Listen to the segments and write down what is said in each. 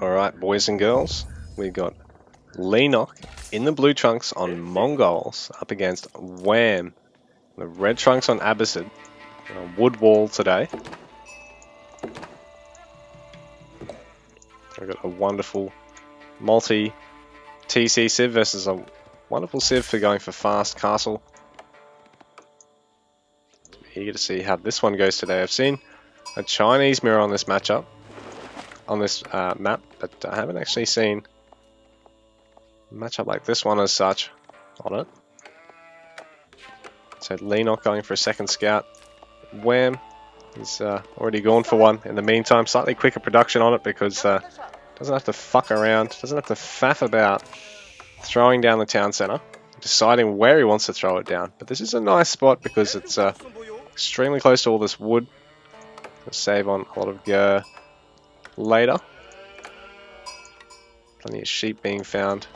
Alright, boys and girls, we got Leenock in the blue trunks on Mongols up against Wam, the red trunks on Abbasid. Wood wall today. We've got a wonderful multi-TC Civ versus a wonderful Civ for going for fast castle. Eager to see how this one goes today. I've seen a Chinese mirror on this matchup, on this map, but I haven't actually seen a matchup like this one as such on it. So Leenock going for a second scout. Wam is already gone for one. In the meantime, slightly quicker production on it because doesn't have to fuck around, doesn't have to faff about throwing down the town centre, deciding where he wants to throw it down. But this is a nice spot because it's extremely close to all this wood. It'll save on a lot of gear later. Plenty of sheep being found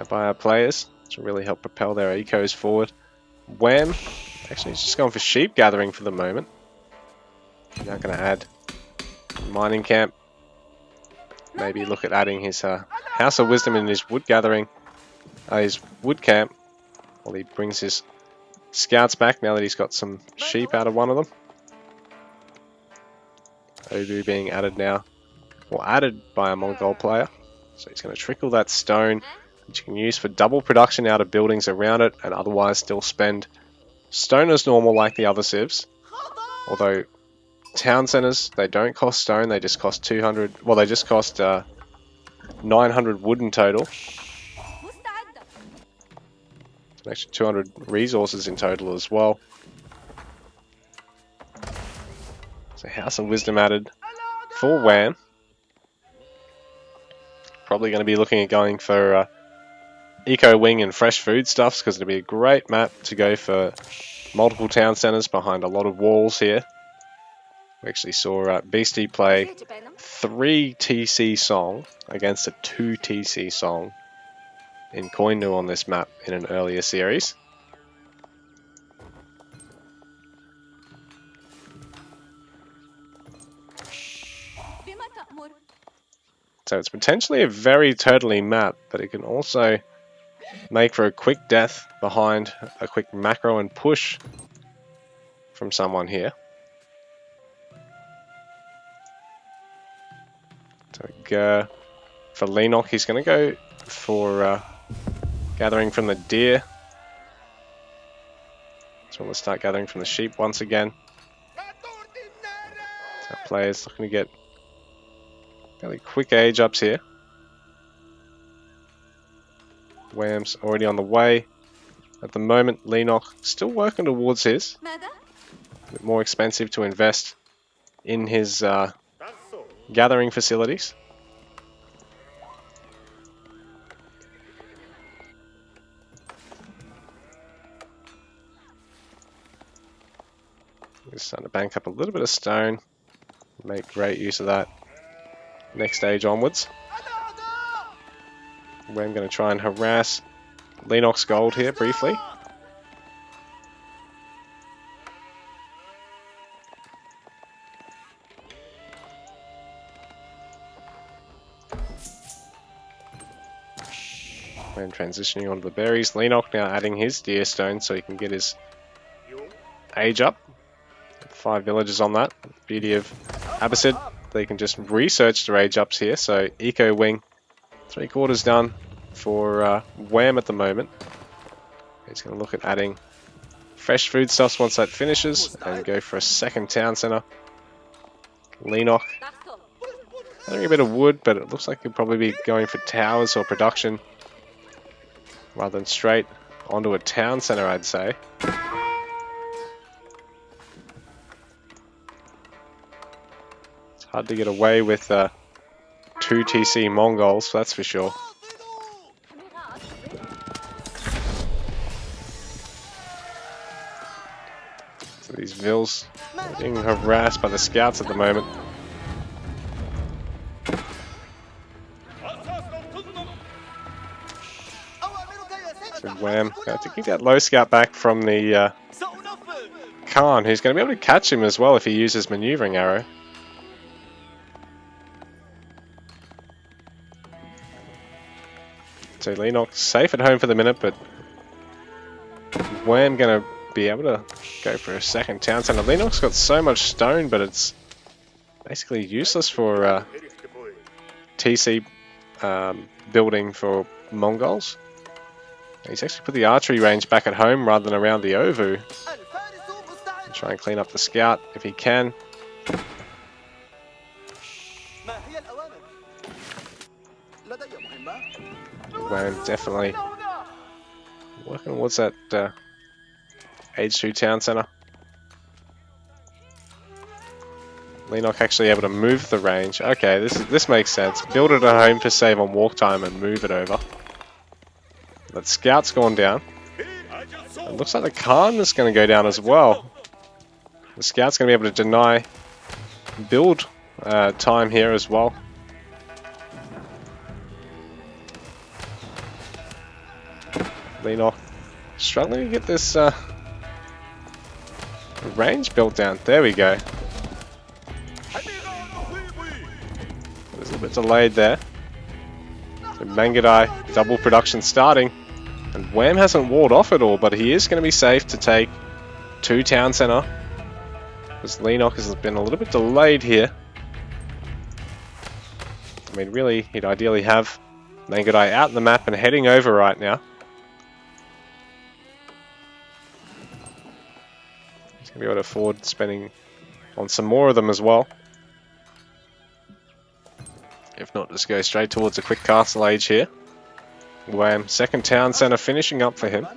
by our players to really help propel their ecos forward. Wam actually is just going for sheep gathering for the moment. Now going to add mining camp. Maybe look at adding his House of Wisdom in his wood gathering, his wood camp, while he brings his scouts back now that he's got some sheep out of one of them. Obu being added now, or added by a Mongol player. So he's going to trickle that stone, which you can use for double production out of buildings around it, and otherwise still spend stone as normal like the other civs. Although town centers, they don't cost stone, they just cost 200, well they just cost 900 wood in total. An extra 200 resources in total as well. So House of Wisdom added for Wam. Probably going to be looking at going for Eco Wing and Fresh Foodstuffs because it'll be a great map to go for multiple town centers behind a lot of walls here. We actually saw Beastie play 3 TC Song against a 2 TC Song in Koinu on this map in an earlier series. So it's potentially a very turtley map, but it can also make for a quick death behind a quick macro and push from someone here. So for Leenock, he's going to go for gathering from the deer. So we'll start gathering from the sheep once again. So our players looking to get fairly quick age ups here. Wam's already on the way. At the moment, Leenock still working towards his. A bit more expensive to invest in his gathering facilities. Just starting to bank up a little bit of stone. Make great use of that next stage onwards. Where I'm going to try and harass Leenock's gold here briefly. When transitioning onto the berries, Leenock now adding his deer stone so he can get his age up. 5 villages on that. Beauty of Abbasid, they can just research their age ups here. So Eco Wing, 3/4 done for Wam at the moment. He's going to look at adding fresh foodstuffs once that finishes and go for a second town centre. Leenock, adding a bit of wood, but it looks like he'll probably be going for towers or production rather than straight onto a town centre, I'd say. It's hard to get away with 2 TC Mongols, that's for sure. So these Vils are being harassed by the scouts at the moment. So Wam, going to get that low scout back from the Khan, who's going to be able to catch him as well if he uses maneuvering arrow. So Leenock safe at home for the minute, but Wam going to be able to go for a second town center. Leenock's got so much stone, but it's basically useless for TC building for Mongols. He's actually put the archery range back at home rather than around the Ovu. Try and clean up the scout if he can. Wam definitely working towards that Age 2 town center. Leenock actually able to move the range. Okay, this makes sense. Build it at home to save on walk time and move it over. That scout's gone down. It looks like the Khan is going to go down as well. The scout's going to be able to deny build time here as well. Leenock struggling to get this range built down. There we go. It was a bit delayed there. So Mangadai double production starting. And Wam hasn't walled off at all, but he is going to be safe to take 2 town center. Because Leenock has been a little bit delayed here. I mean, really, he'd ideally have Mangadai out in the map and heading over right now. He's going to be able to afford spending on some more of them as well. If not, just go straight towards a quick castle age here. Wam, second town center finishing up for him.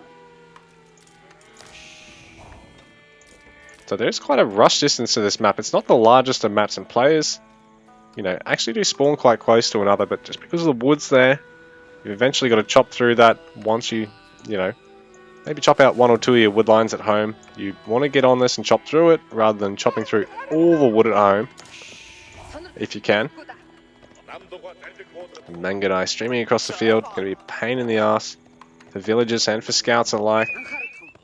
So there's quite a rush distance to this map. It's not the largest of maps, and players, you know, actually do spawn quite close to another, but just because of the woods there, you've eventually got to chop through that once you know, maybe chop out 1 or 2 of your wood lines at home. You want to get on this and chop through it rather than chopping through all the wood at home, if you can. And Mangadai streaming across the field, going to be a pain in the ass for villagers and for scouts alike.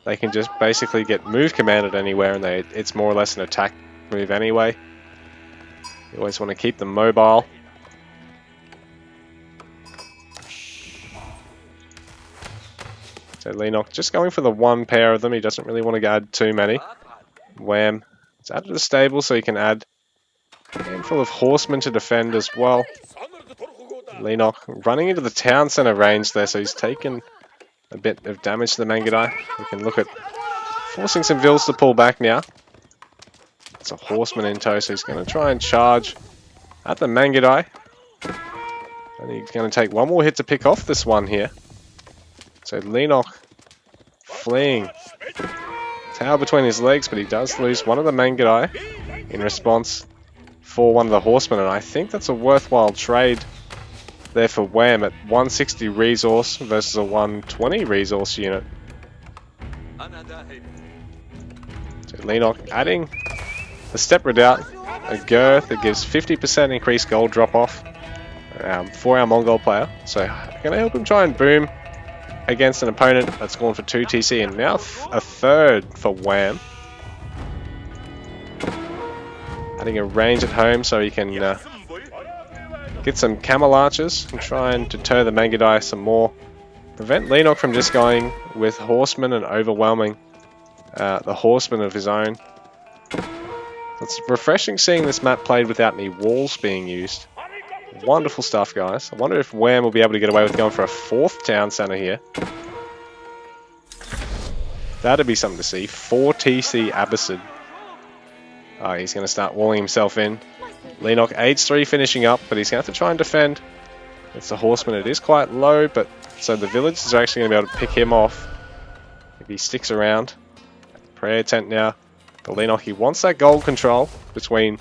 They can just basically get move commanded anywhere, and it's more or less an attack move anyway. You always want to keep them mobile. So Leenock just going for the 1 pair of them. He doesn't really want to add too many. Wam is added a stable so he can add a handful of horsemen to defend as well. Leenock running into the town center range there, so he's taken a bit of damage to the Mangadai. We can look at forcing some vills to pull back now. It's a horseman in tow, so he's going to try and charge at the Mangadai. And he's going to take 1 more hit to pick off this one here. So Leenock fleeing. Tower between his legs, but he does lose one of the Mangadai in response for one of the horsemen, and I think that's a worthwhile trade there for Wam at 160 resource versus a 120 resource unit. So Leenock adding a step redoubt, a girth that gives 50% increased gold drop off for our Mongol player. So going to help him try and boom against an opponent that's gone for 2 TC, and now a third for Wam. Adding a range at home so he can get some camel archers and try and deter the Mangadai some more. Prevent Leenock from just going with horsemen and overwhelming the horsemen of his own. It's refreshing seeing this map played without any walls being used. Wonderful stuff, guys. I wonder if Wam will be able to get away with going for a 4th town center here. That'd be something to see. 4 TC Abbasid. He's going to start walling himself in. Leenock, age 3 finishing up, but he's going to have to try and defend. It's the horseman. It is quite low, but so the villagers are actually going to be able to pick him off if he sticks around. Prayer tent now. But Leenock, he wants that gold control between,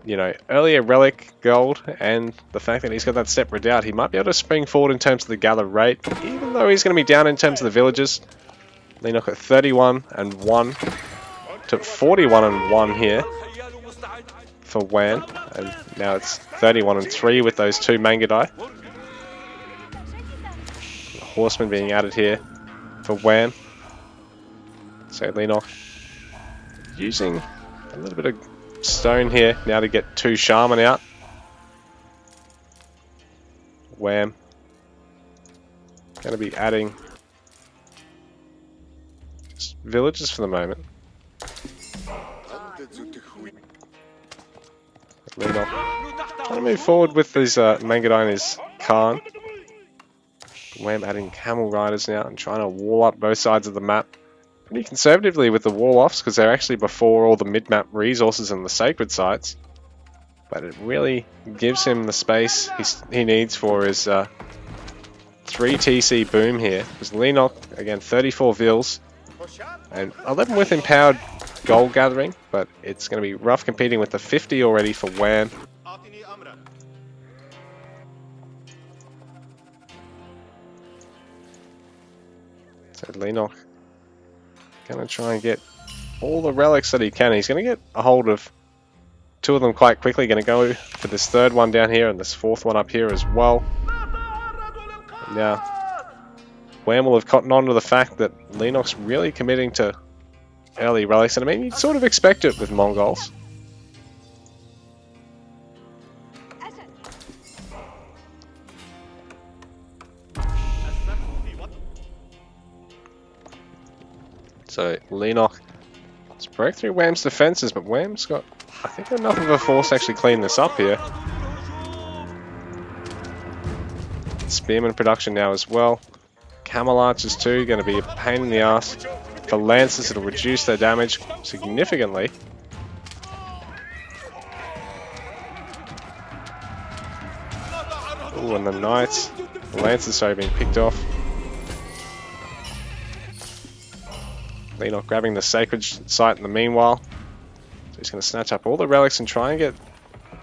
you know, earlier relic gold and the fact that he's got that step redoubt. He might be able to spring forward in terms of the gather rate, even though he's going to be down in terms of the villagers. Leenock at 31 and 1 to 41 and 1 here for Wam, and now it's 31 and 3 with those 2 Mangadai. Horseman being added here for Wam. So Leenock using a little bit of stone here now to get 2 Shaman out. Wam going to be adding just villages for the moment. Leenock trying to move forward with these Mangadine is Khan. Wam adding camel riders now and trying to wall up both sides of the map pretty conservatively with the wall offs because they're actually before all the mid-map resources and the sacred sites. But it really gives him the space he needs for his 3 TC boom here. Because Leenock, again, 34 Vils and 11 with empowered gold gathering, but it's going to be rough competing with the 50 already for Wam. So Leenock going to try and get all the relics that he can. He's going to get a hold of 2 of them quite quickly. Going to go for this 3rd one down here and this 4th one up here as well. And now, Wam will have cottoned on to the fact that Leenock's really committing to early relics. And I mean, you'd sort of expect it with Mongols. So Leenock has broke through Wam's defenses, but Wam's got, I think, enough of a force to actually clean this up here. Spearman production now as well. Camel archers too, going to be a pain in the ass. For Lancers, it'll reduce their damage significantly. Ooh, and the Knights. The Lancers are being picked off. Leenock grabbing the sacred site in the meanwhile. So he's going to snatch up all the relics and try and get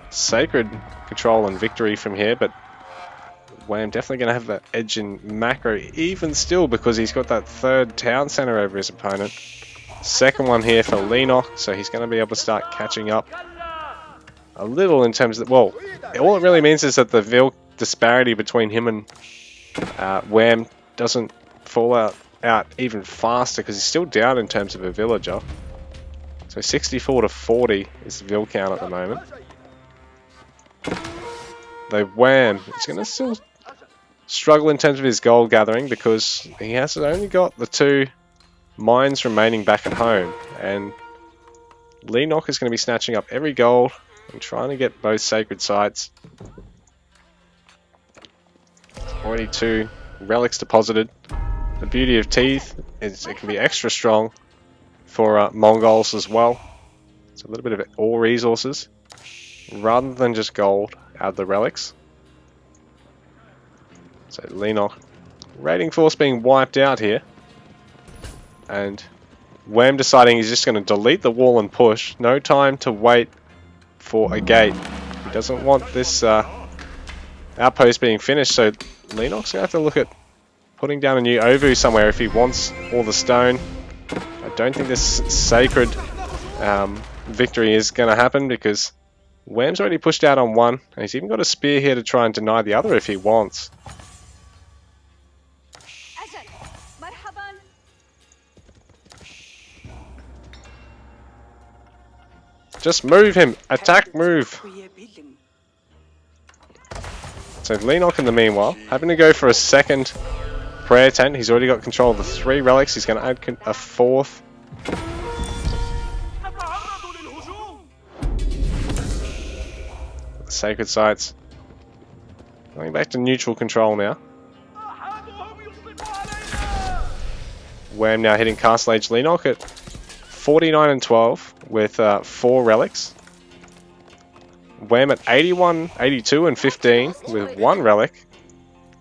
sacred control and victory from here, but Wam definitely going to have the edge in macro even still because he's got that 3rd town center over his opponent. 2nd one here for Leenock, so he's going to be able to start catching up a little in terms of, well, all it really means is that the Vil disparity between him and Wam doesn't fall out even faster because he's still down in terms of a villager. So 64 to 40 is the Vil count at the moment. Though Wam is going to still struggle in terms of his gold gathering because he has only got the 2 mines remaining back at home, and Leenock is going to be snatching up every gold and trying to get both sacred sites. Already 2 relics deposited. The beauty of teeth is it can be extra strong for Mongols as well. It's a little bit of ore resources rather than just gold out of the relics. So Leenock, raiding force being wiped out here, and Wam deciding he's just going to delete the wall and push. No time to wait for a gate. He doesn't want this outpost being finished, so Leenock's going to have to look at putting down a new Ovu somewhere if he wants all the stone. I don't think this sacred victory is going to happen because Wam's already pushed out on one, and he's even got a spear here to try and deny the other if he wants. Just move him! Attack, move! So Leenock in the meanwhile, having to go for a 2nd prayer tent. He's already got control of the 3 relics. He's going to add a 4th. The sacred sites. Going back to neutral control now. Wam now hitting Castle Age Leenock at 49 and 12 with 4 relics. Wam at 81, 82 and 15 with 1 relic.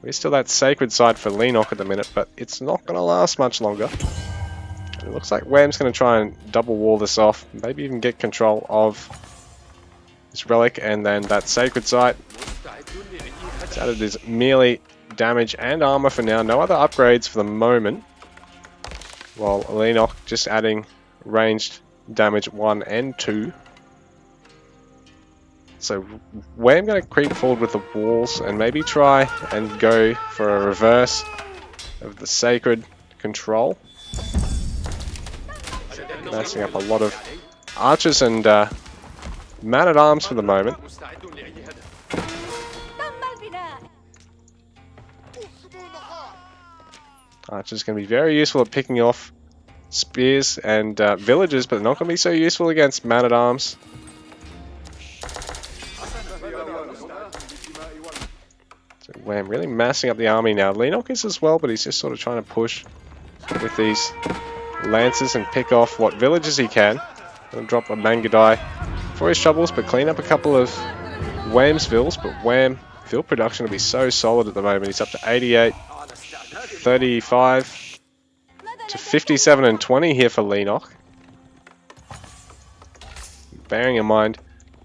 We're still that sacred site for Leenock at the minute, but it's not going to last much longer. And it looks like Wam's going to try and double wall this off, maybe even get control of this relic and then that sacred site. It's added his melee damage and armor for now. No other upgrades for the moment. While Leenock just adding ranged damage 1 and 2. So Wam going to creep forward with the walls and maybe try and go for a reverse of the sacred control. Massing up a lot of archers and man-at-arms for the moment. Archer's going to be very useful at picking off spears and villagers, but not going to be so useful against man-at-arms. So Wam really massing up the army now. Leenock is as well, but he's just sort of trying to push with these lances and pick off what villagers he can. Gonna drop a Mangadai for his troubles, but clean up a couple of Wam's vills. But Wam vill production will be so solid at the moment. He's up to 88, 35 to 57 and 20 here for Leenock. Bearing in mind,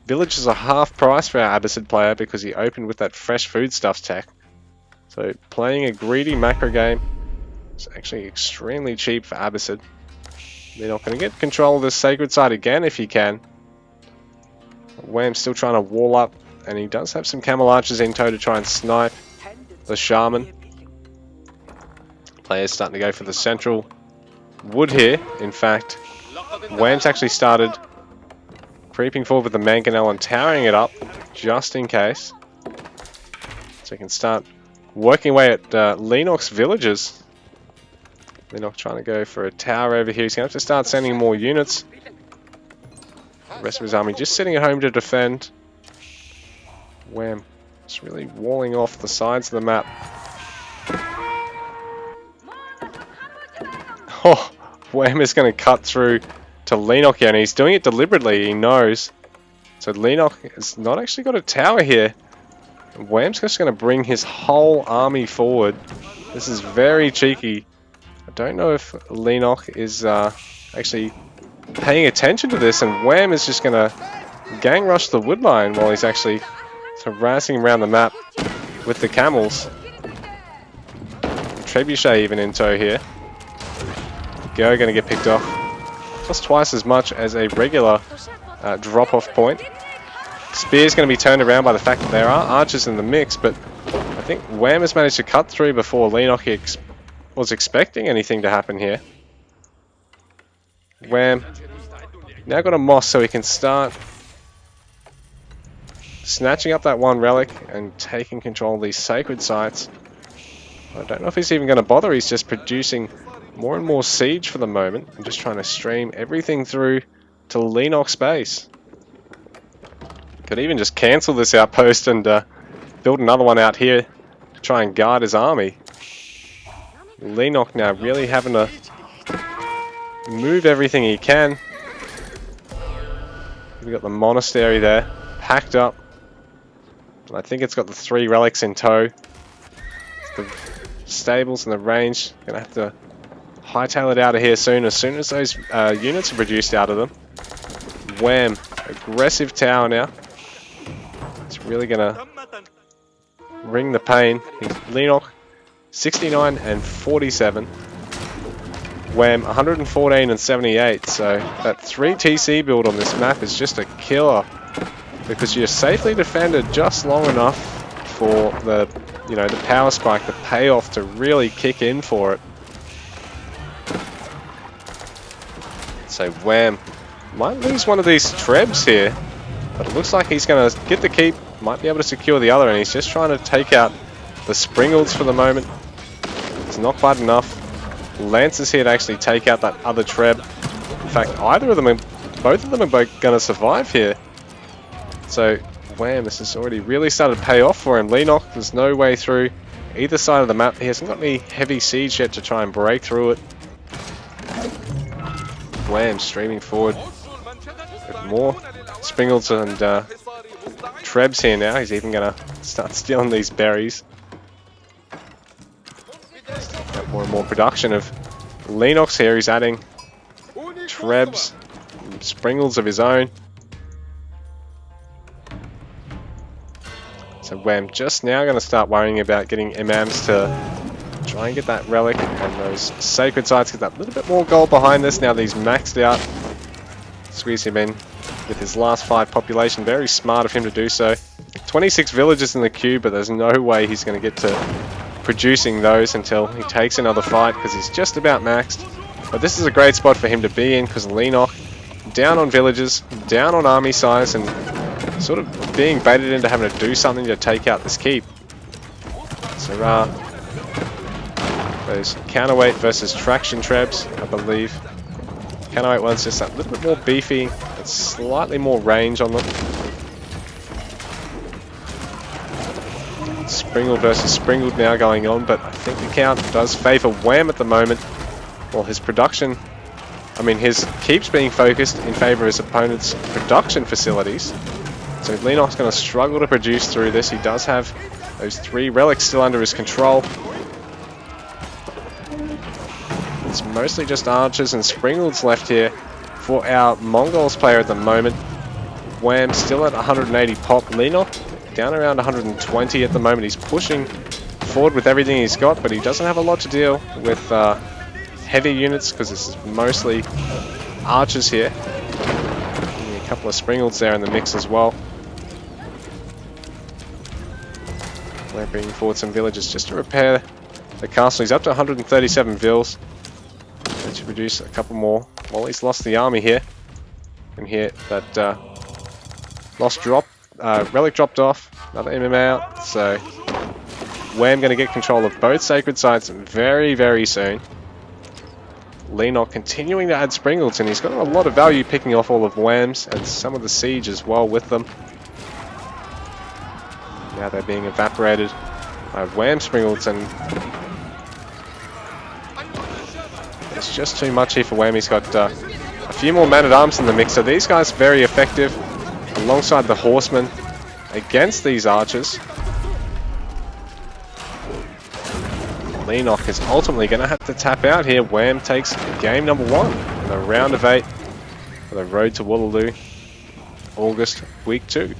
villagers are half price for our Abbasid player because he opened with that fresh foodstuffs tech. So playing a greedy macro game is actually extremely cheap for Abbasid. They're not going to get control of the sacred site again if he can. Wam's still trying to wall up, and he does have some camel archers in tow to try and snipe the shaman. Players starting to go for the central wood here. In fact, Wam's actually started creeping forward with the mangonel and towering it up just in case. So he can start working away at Leenock's villages. Leenock trying to go for a tower over here. He's going to have to start sending more units. The rest of his army just sitting at home to defend. Wam just really walling off the sides of the map. Oh, Wam is going to cut through to Leenock here, and he's doing it deliberately, he knows. So Leenock has not actually got a tower here. Wam's just going to bring his whole army forward. This is very cheeky. I don't know if Leenock is actually paying attention to this, and Wam is just going to gang rush the wood line while he's actually harassing around the map with the camels. Trebuchet even in tow here. Go going to get picked off. Just twice as much as a regular drop-off point. Spear's going to be turned around by the fact that there are archers in the mix, but I think Wam has managed to cut through before Leenock was expecting anything to happen here. Wam now got a moss so he can start snatching up that one relic and taking control of these sacred sites. I don't know if he's even going to bother. He's just producing more and more siege for the moment and just trying to stream everything through to Leenock's base. Could even just cancel this outpost and build another one out here to try and guard his army. Leenock now really having to move everything he can. We've got the monastery there, packed up. And I think it's got the 3 relics in tow. The stables and the range, gonna have to hightail it out of here soon as those units are produced out of them. Wham! Aggressive tower now. It's really gonna ring the pain. Leenock 69 and 47. Wham 114 and 78. So that 3 TC build on this map is just a killer because you're safely defended just long enough for the the power spike, the payoff to really kick in for it. So Wham might lose one of these trebs here, but it looks like he's going to get the keep, might be able to secure the other, and he's just trying to take out the Springles for the moment. It's not quite enough. Lance's here to actually take out that other treb. In fact, both of them are going to survive here. So Wham, this has already really started to pay off for him. Leenock, there's no way through either side of the map. He hasn't got any heavy siege yet to try and break through it. Wham streaming forward with more Springles and Trebs here now. He's even going to start stealing these berries. Got more and more production of Leenock's here. He's adding Trebs and Springles of his own. So Wham just now going to start worrying about getting imams to try and get that relic and those sacred sites, get that little bit more gold behind this now that he's maxed out. Squeeze him in with his last 5 population. Very smart of him to do so. 26 villages in the queue, but there's no way he's going to get to producing those until he takes another fight because he's just about maxed. But this is a great spot for him to be in because Leenock down on villages, down on army size, and sort of being baited into having to do something to take out this keep. So Those counterweight versus traction trebs, I believe. Counterweight one's just that little bit more beefy, and slightly more range on them. Springled versus Springled now going on, but I think the count does favour Wam at the moment. Well, his production, his keeps being focused in favour of his opponent's production facilities. So Leenock's going to struggle to produce through this. He does have those 3 relics still under his control. It's mostly just archers and Springleds left here for our Mongols player at the moment. Wam still at 180 pop. Leenock down around 120 at the moment. He's pushing forward with everything he's got, but he doesn't have a lot to deal with heavy units because this is mostly archers here. And a couple of Springleds there in the mix as well. We're bringing forward some villagers just to repair the castle. He's up to 137 vills. To produce a couple more. Well, he's lost the army here. And here that lost drop. Relic dropped off. Another MM out. So Wam going to get control of both sacred sites very, very soon. Leenock continuing to add Springleds, and he's got a lot of value picking off all of Wam's and some of the siege as well with them. Now they're being evaporated by Wam Springleds, and it's just too much here for Wam. He's got a few more man-at-arms in the mix, so these guys are very effective alongside the horsemen against these archers. Leenock is ultimately going to have to tap out here. Wam takes game number 1 in a round of 8 for the road to Wololo, August week 2.